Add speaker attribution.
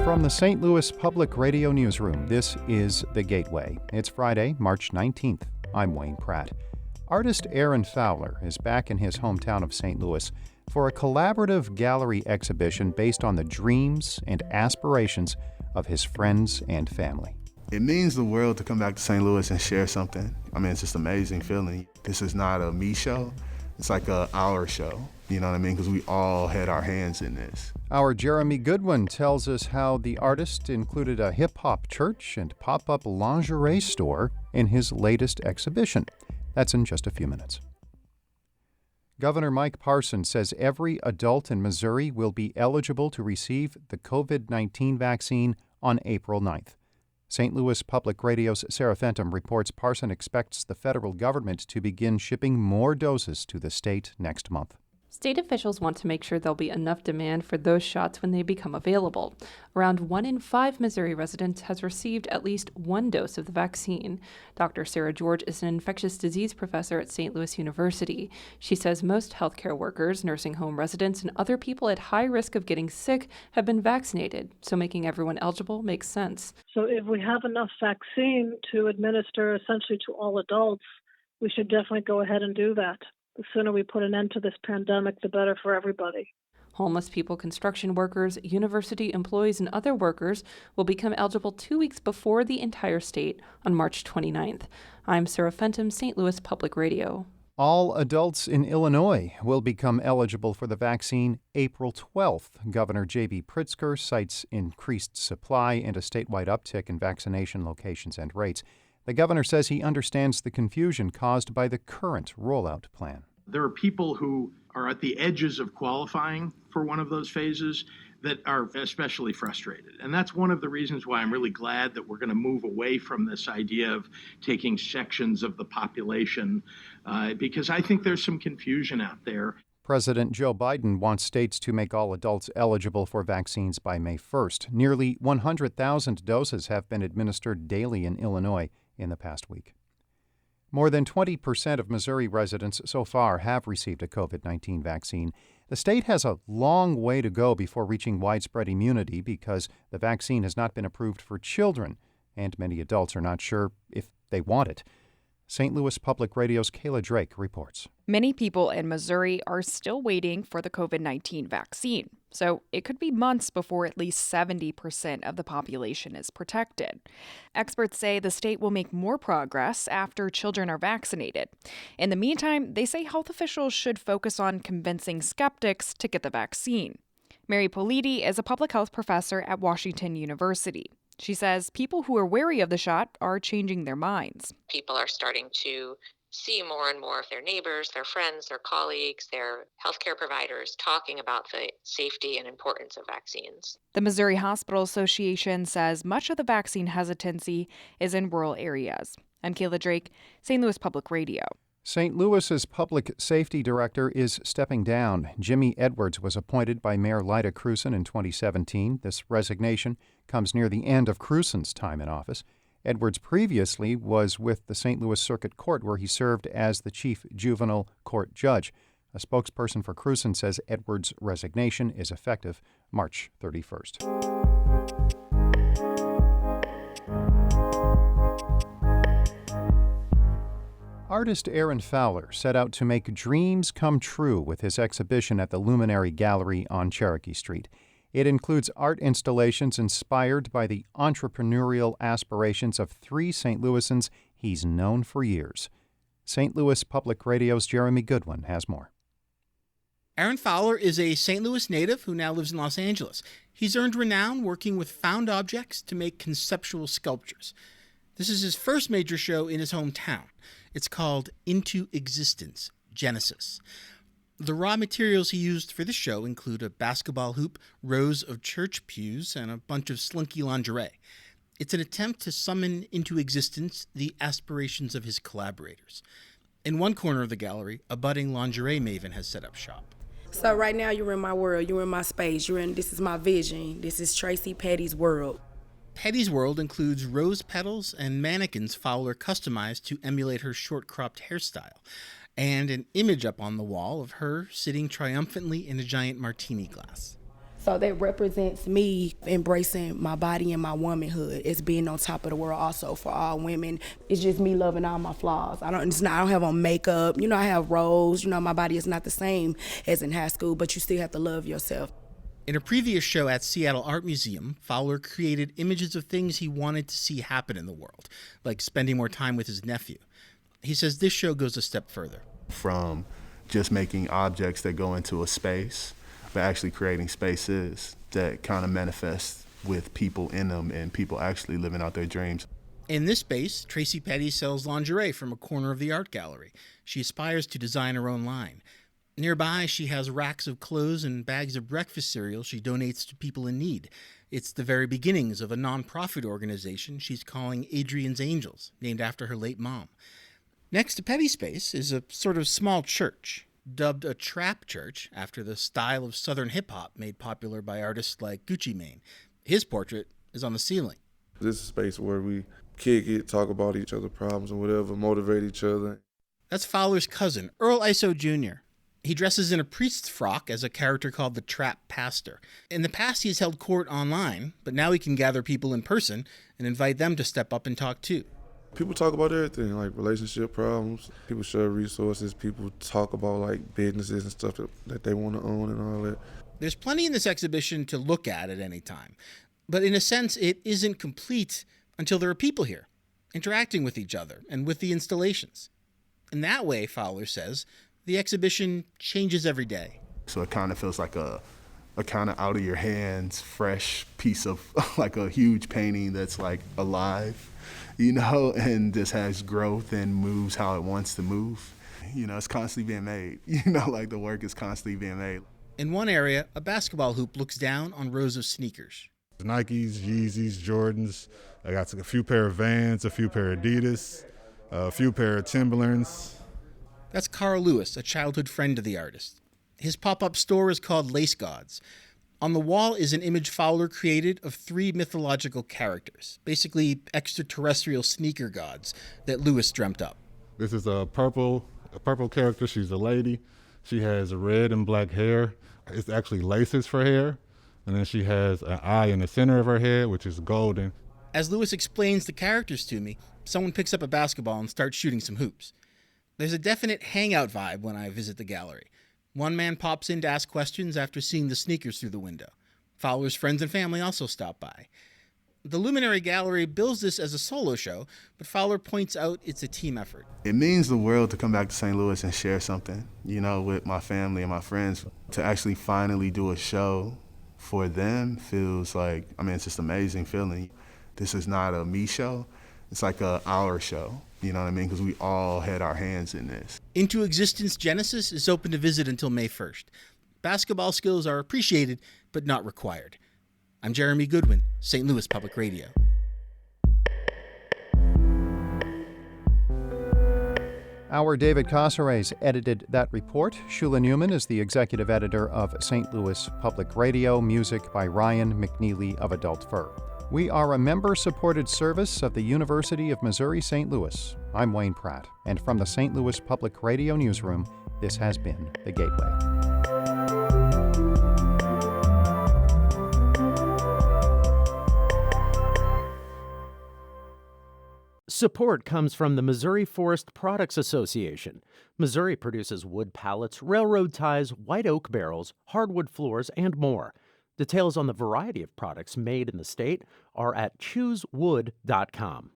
Speaker 1: From the St. Louis Public Radio Newsroom, this is The Gateway. It's Friday, March 19th. I'm Wayne Pratt. Artist Aaron Fowler is back in his hometown of St. Louis for a collaborative gallery exhibition based on the dreams and aspirations of his friends and family.
Speaker 2: It means the world to come back to St. Louis and share something. I mean, it's just an amazing feeling. This is not a me show. It's like our show. You know what I mean? Because we all had our hands in this.
Speaker 1: Our Jeremy Goodwin tells us how the artist included a hip-hop church and pop-up lingerie store in his latest exhibition. That's in just a few minutes. Governor Mike Parson says every adult in Missouri will be eligible to receive the COVID-19 vaccine on April 9th. St. Louis Public Radio's Sarah Fenton reports Parson expects the federal government to begin shipping more doses to the state next month.
Speaker 3: State officials want to make sure there'll be enough demand for those shots when they become available. Around 1 in 5 Missouri residents has received at least one dose of the vaccine. Dr. Sarah George is an infectious disease professor at St. Louis University. She says most healthcare workers, nursing home residents, and other people at high risk of getting sick have been vaccinated, so making everyone eligible makes sense.
Speaker 4: So if we have enough vaccine to administer essentially to all adults, we should definitely go ahead and do that. The sooner we put an end to this pandemic, the better for everybody.
Speaker 3: Homeless people, construction workers, university employees, and other workers will become eligible 2 weeks before the entire state on March 29th. I'm Sarah Fenton, St. Louis Public Radio.
Speaker 1: All adults in Illinois will become eligible for the vaccine April 12th. Governor J.B. Pritzker cites increased supply and a statewide uptick in vaccination locations and rates. The governor says he understands the confusion caused by the current rollout plan.
Speaker 5: There are people who are at the edges of qualifying for one of those phases that are especially frustrated. And that's one of the reasons why I'm really glad that we're going to move away from this idea of taking sections of the population, because I think there's some confusion out there.
Speaker 1: President Joe Biden wants states to make all adults eligible for vaccines by May 1st. Nearly 100,000 doses have been administered daily in Illinois in the past week. More than 20% of Missouri residents so far have received a COVID-19 vaccine. The state has a long way to go before reaching widespread immunity because the vaccine has not been approved for children, and many adults are not sure if they want it. St. Louis Public Radio's Kayla Drake reports.
Speaker 6: Many people in Missouri are still waiting for the COVID-19 vaccine, so it could be months before at least 70% of the population is protected. Experts say the state will make more progress after children are vaccinated. In the meantime, they say health officials should focus on convincing skeptics to get the vaccine. Mary Politi is a public health professor at Washington University. She says people who are wary of the shot are changing their minds.
Speaker 7: People are starting to see more and more of their neighbors, their friends, their colleagues, their healthcare providers talking about the safety and importance of vaccines.
Speaker 6: The Missouri Hospital Association says much of the vaccine hesitancy is in rural areas. I'm Kayla Drake, St. Louis Public Radio.
Speaker 1: St. Louis's public safety director is stepping down. Jimmy Edwards was appointed by Mayor Lyda Krewson in 2017. This resignation comes near the end of Krewson's time in office. Edwards previously was with the St. Louis Circuit Court, where he served as the chief juvenile court judge. A spokesperson for Krewson says Edwards' resignation is effective March 31st. Artist Aaron Fowler set out to make dreams come true with his exhibition at the Luminary Gallery on Cherokee Street. It includes art installations inspired by the entrepreneurial aspirations of 3 St. Louisans he's known for years. St. Louis Public Radio's Jeremy Goodwin has more.
Speaker 8: Aaron Fowler is a St. Louis native who now lives in Los Angeles. He's earned renown working with found objects to make conceptual sculptures. This is his first major show in his hometown. It's called Into Existence, Genesis. The raw materials he used for this show include a basketball hoop, rows of church pews, and a bunch of slinky lingerie. It's an attempt to summon into existence the aspirations of his collaborators. In one corner of the gallery, a budding lingerie maven has set up shop.
Speaker 9: So right now you're in my world, you're in my space, this is my vision, this is Tracy Petty's world.
Speaker 8: Petty's world includes rose petals and mannequins Fowler customized to emulate her short-cropped hairstyle, and an image up on the wall of her sitting triumphantly in a giant martini glass.
Speaker 9: So that represents me embracing my body and my womanhood. It's being on top of the world also for all women. It's just me loving all my flaws. I don't have on makeup. I have roles. My body is not the same as in high school, but you still have to love yourself.
Speaker 8: In a previous show at Seattle Art Museum, Fowler created images of things he wanted to see happen in the world, like spending more time with his nephew. He says this show goes a step further.
Speaker 2: From just making objects that go into a space, but actually creating spaces that kind of manifest with people in them and people actually living out their dreams.
Speaker 8: In this space, Tracy Petty sells lingerie from a corner of the art gallery. She aspires to design her own line. Nearby, she has racks of clothes and bags of breakfast cereal she donates to people in need. It's the very beginnings of a nonprofit organization she's calling Adrian's Angels, named after her late mom. Next to Petty's space is a sort of small church, dubbed a trap church after the style of Southern hip-hop made popular by artists like Gucci Mane. His portrait is on the ceiling.
Speaker 10: This is a space where we kick it, talk about each other's problems and whatever, motivate each other.
Speaker 8: That's Fowler's cousin, Earl Iso Jr. He dresses in a priest's frock as a character called the Trap Pastor. In the past, he's held court online, but now he can gather people in person and invite them to step up and talk too.
Speaker 10: People talk about everything, like relationship problems. People share resources. People talk about like businesses and stuff that they want to own and all that.
Speaker 8: There's plenty in this exhibition to look at any time. But in a sense, it isn't complete until there are people here, interacting with each other and with the installations. In that way, Fowler says, the exhibition changes every day.
Speaker 2: So it kind of feels like a kind of out of your hands, fresh piece of like a huge painting that's like alive, and just has growth and moves how it wants to move. It's constantly being made, like the work is constantly being made.
Speaker 8: In one area, a basketball hoop looks down on rows of sneakers.
Speaker 11: Nikes, Yeezys, Jordans. I got a few pair of Vans, a few pair of Adidas, a few pair of Timberlands.
Speaker 8: That's Carl Lewis, a childhood friend of the artist. His pop-up store is called Lace Gods. On the wall is an image Fowler created of 3 mythological characters, basically extraterrestrial sneaker gods that Lewis dreamt up.
Speaker 11: This is a purple character. She's a lady. She has red and black hair. It's actually laces for hair. And then she has an eye in the center of her head, which is golden.
Speaker 8: As Lewis explains the characters to me, someone picks up a basketball and starts shooting some hoops. There's a definite hangout vibe when I visit the gallery. One man pops in to ask questions after seeing the sneakers through the window. Fowler's friends and family also stop by. The Luminary Gallery bills this as a solo show, but Fowler points out it's a team effort.
Speaker 2: It means the world to come back to St. Louis and share something, with my family and my friends. To actually finally do a show for them feels like, it's just an amazing feeling. This is not a me show. It's like our show, because we all had our hands in this.
Speaker 8: Into Existence Genesis is open to visit until May 1st. Basketball skills are appreciated, but not required. I'm Jeremy Goodwin, St. Louis Public Radio.
Speaker 1: Our David Casares edited that report. Shula Newman is the executive editor of St. Louis Public Radio, music by Ryan McNeely of Adult Fur. We are a member-supported service of the University of Missouri-St. Louis. I'm Wayne Pratt, and from the St. Louis Public Radio newsroom, this has been The Gateway.
Speaker 12: Support comes from the Missouri Forest Products Association. Missouri produces wood pallets, railroad ties, white oak barrels, hardwood floors, and more. Details on the variety of products made in the state are at choosewood.com.